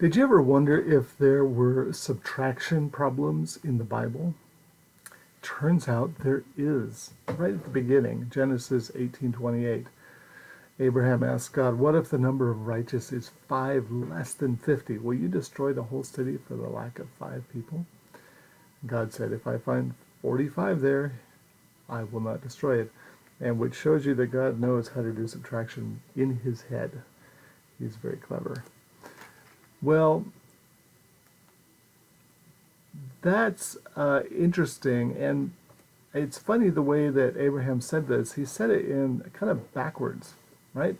Did you ever wonder if there were subtraction problems in the Bible? Turns out there is. Right at the beginning, Genesis 18:28, Abraham asked God, "What if the number of righteous is 5 less than 50? Will you destroy the whole city for the lack of 5 people?" God said, "If I find 45 there, I will not destroy it." And which shows you that God knows how to do subtraction in his head. He's very clever. Well, that's interesting, and it's funny the way that Abraham said this. He said it in kind of backwards, right?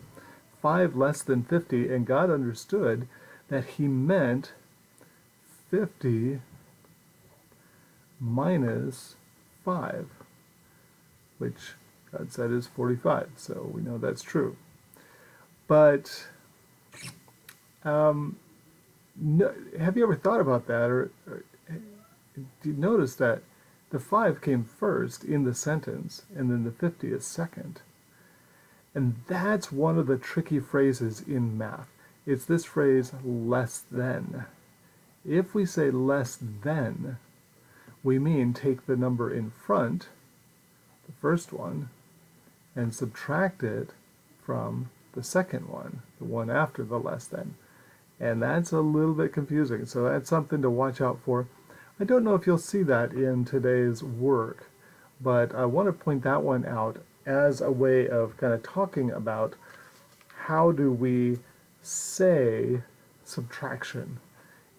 5 less than 50, and God understood that he meant 50 minus 5, which God said is 45, so we know that's true. But no, have you ever thought about that, or do you notice that the 5 came first in the sentence, and then the 50 is second? And that's one of the tricky phrases in math. It's this phrase, less than. If we say less than, we mean take the number in front, the first one, and subtract it from the second one, the one after the less than. And that's a little bit confusing, so that's something to watch out for. I don't know if you'll see that in today's work, but I want to point that one out as a way of kind of talking about how do we say subtraction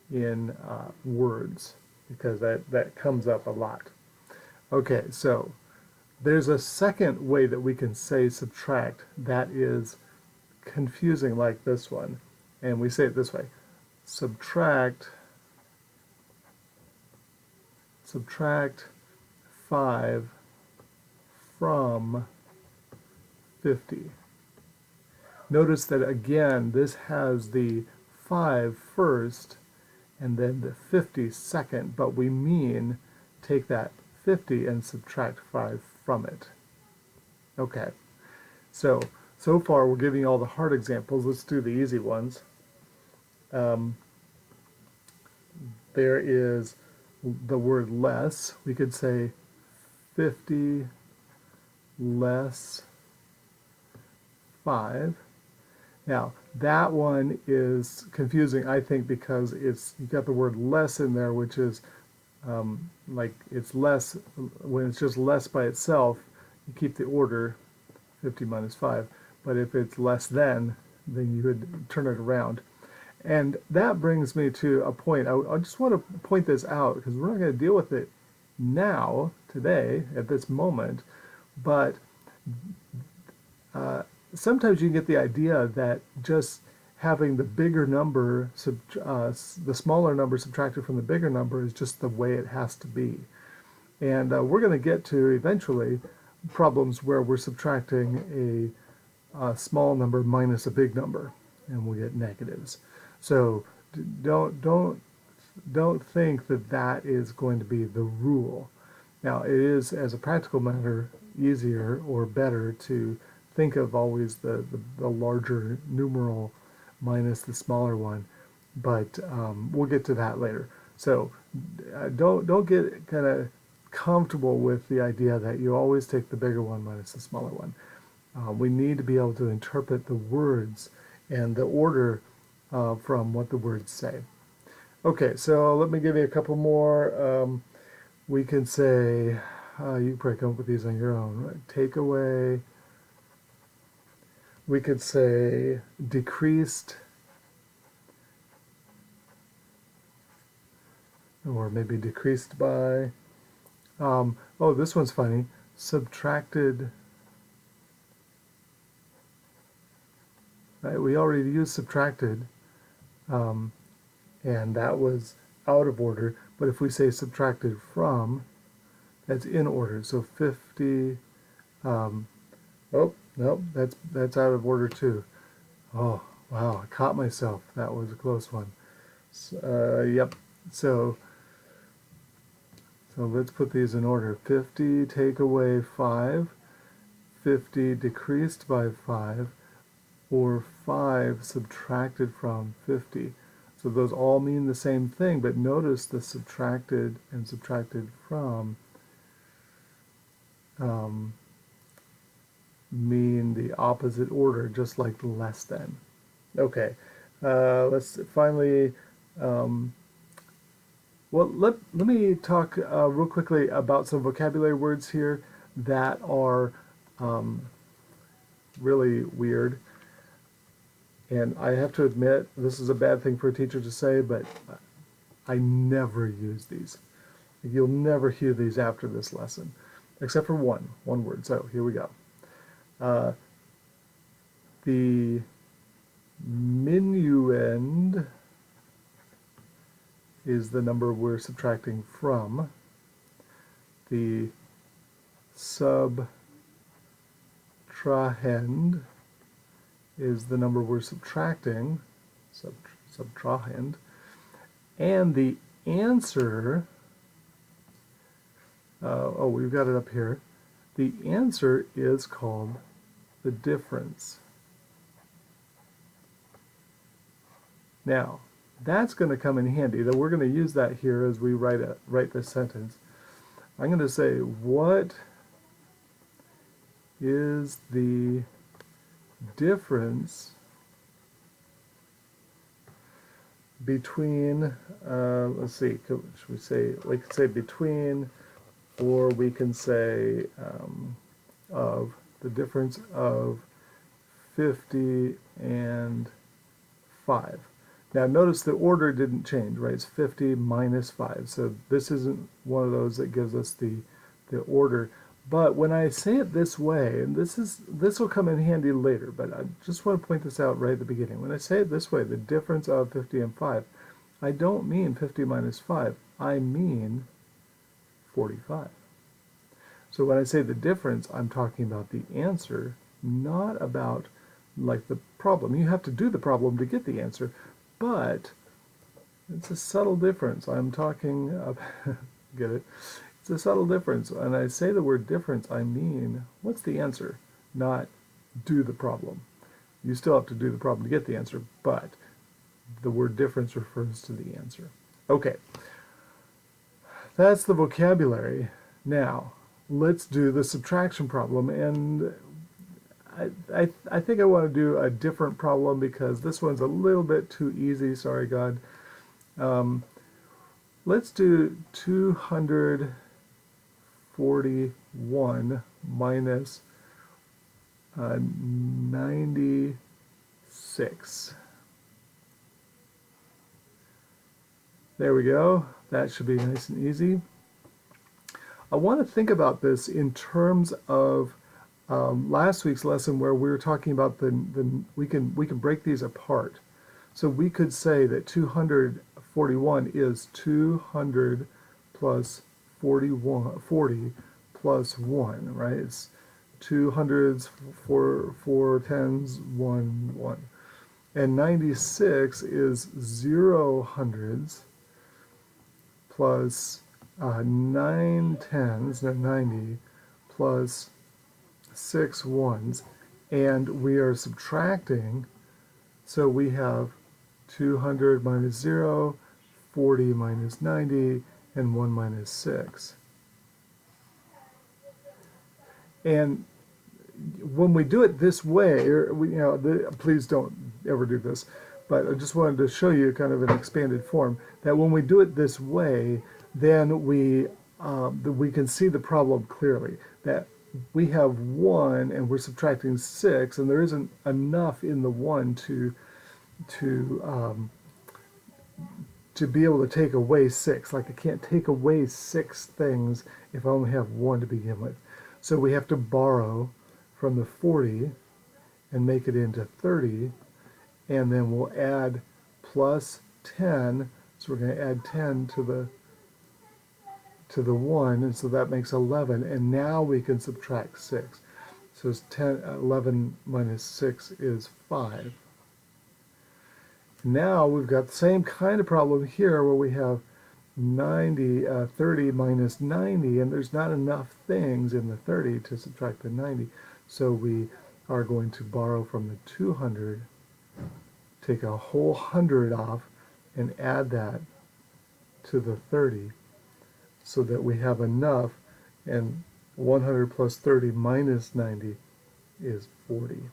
in words, because that comes up a lot. Okay, so there's a second way that we can say subtract that is confusing, like this one. And we say it this way: subtract 5 from 50. Notice that again, this has the 5 first and then the 50 second, but we mean take that 50 and subtract 5 from it. Okay, so far we're giving you all the hard examples. Let's do the easy ones. There is the word less. We could say 50 less 5. Now, that one is confusing, I think, because you've got the word less in there, which is like it's less, when it's just less by itself, you keep the order 50 minus 5. But if it's less than, then you would turn it around. And that brings me to a point. I just want to point this out because we're not going to deal with it now, today, at this moment. But sometimes you get the idea that just having the bigger number, the smaller number subtracted from the bigger number is just the way it has to be. And we're going to get to, eventually, problems where we're subtracting a small number minus a big number, and we'll get negatives. So don't think that that is going to be the rule. Now, it is, as a practical matter, easier or better to think of always the larger numeral minus the smaller one, but we'll get to that later. So don't get kind of comfortable with the idea that you always take the bigger one minus the smaller one. We need to be able to interpret the words and the order from what the words say. Okay, so let me give you a couple more. We can say, you can probably come up with these on your own, right? Take away. We could say decreased, or maybe decreased by. Oh, this one's funny. Subtracted. Right, we already used subtracted, and that was out of order. But if we say subtracted from, that's in order. So 50. Oh, nope, that's out of order too. Oh, wow, I caught myself. That was a close one. Yep. So let's put these in order. 50 take away 5, 50 decreased by 5, or 5 subtracted from 50. So those all mean the same thing, but notice the subtracted and subtracted from mean the opposite order, just like less than. Okay, let's finally, well, let me talk real quickly about some vocabulary words here that are really weird. And I have to admit, this is a bad thing for a teacher to say, but I never use these. You'll never hear these after this lesson, except for one word. So here we go. The minuend is the number we're subtracting from. The subtrahend is the number we're subtracting, subtrahend, and the answer, oh, we've got it up here. The answer is called the difference. Now, that's going to come in handy. We're going to use that here as we write this sentence. I'm going to say, what is the difference between, let's see, should we say, we could say between, or we can say of, the difference of 50 and 5. Now notice the order didn't change, right? It's 50 minus 5. So this isn't one of those that gives us the order. But when I say it this way, and this will come in handy later, but I just want to point this out right at the beginning. When I say it this way, the difference of 50 and 5, I don't mean 50 minus 5. I mean 45. So when I say the difference, I'm talking about the answer, not about like the problem. You have to do the problem to get the answer, but it's a subtle difference. I'm talking about, get it? It's a subtle difference. And I say the word difference, I mean, what's the answer? Not do the problem. You still have to do the problem to get the answer, but the word difference refers to the answer. Okay, that's the vocabulary. Now, let's do the subtraction problem. And I think I want to do a different problem because this one's a little bit too easy. Sorry, God. Let's do 241 minus 96. There we go. That should be nice and easy. I want to think about this in terms of last week's lesson where we were talking about we can break these apart. So we could say that 241 is 200 plus 40 plus 1, right? It's 2 hundreds, 4 tens, 1, 1. And 96 is 0 hundreds plus 9 tens, 90, plus 6 ones, and we are subtracting, so we have 200 minus 0, 40 minus 90, and 1 minus 6. And when we do it this way, please don't ever do this, but I just wanted to show you kind of an expanded form, that when we do it this way, then we can see the problem clearly, that we have 1 and we're subtracting 6, and there isn't enough in the 1 to be able to take away 6. Like I can't take away 6 things if I only have 1 to begin with. So we have to borrow from the 40 and make it into 30, and then we'll add plus 10. So we're going to add 10 to the 1, and so that makes 11, and now we can subtract 6. So it's 11 minus 6 is 5. Now we've got the same kind of problem here where we have 30 minus 90, and there's not enough things in the 30 to subtract the 90. So we are going to borrow from the 200, take a whole 100 off, and add that to the 30 so that we have enough, and 100 plus 30 minus 90 is 40.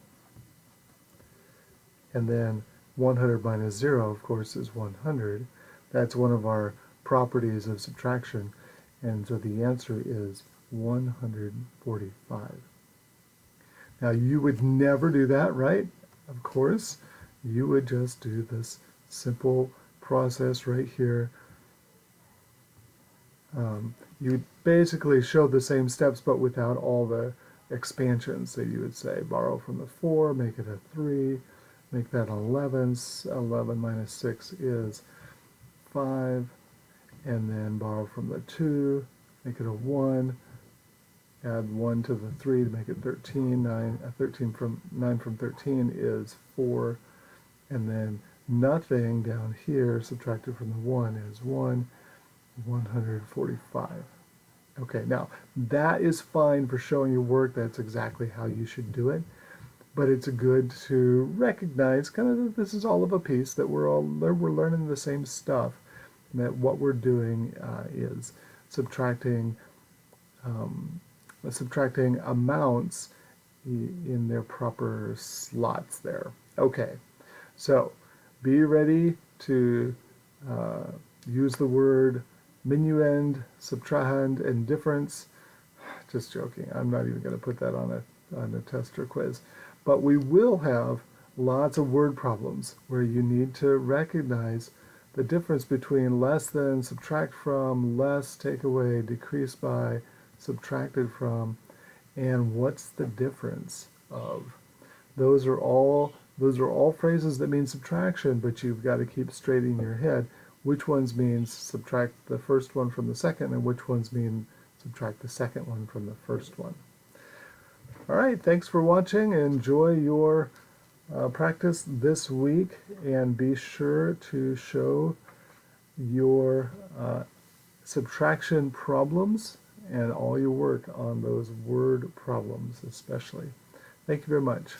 And then 100 minus 0, of course, is 100. That's one of our properties of subtraction, and so the answer is 145. Now, you would never do that, right? Of course, you would just do this simple process right here. You would basically show the same steps, but without all the expansions. So you would say, borrow from the 4, make it a 3, make that 11. 11 minus 6 is 5. And then borrow from the 2, make it a 1. Add 1 to the 3 to make it 13. 9 from 13 is 4. And then nothing down here subtracted from the 1 is 1. 145. Okay, now that is fine for showing your work. That's exactly how you should do it. But it's good to recognize kind of that this is all of a piece, that we're learning the same stuff, that what we're doing is subtracting amounts in their proper slots there. Okay, so be ready to use the word minuend, subtrahend, and difference. Just joking. I'm not even going to put that on a test or quiz. But we will have lots of word problems where you need to recognize the difference between less than, subtract from, less, take away, decrease by, subtracted from, and what's the difference of. Those are all phrases that mean subtraction, but you've got to keep straight in your head which ones mean subtract the first one from the second, and which ones mean subtract the second one from the first one. All right, thanks for watching. Enjoy your practice this week, and be sure to show your subtraction problems and all your work on those word problems especially. Thank you very much.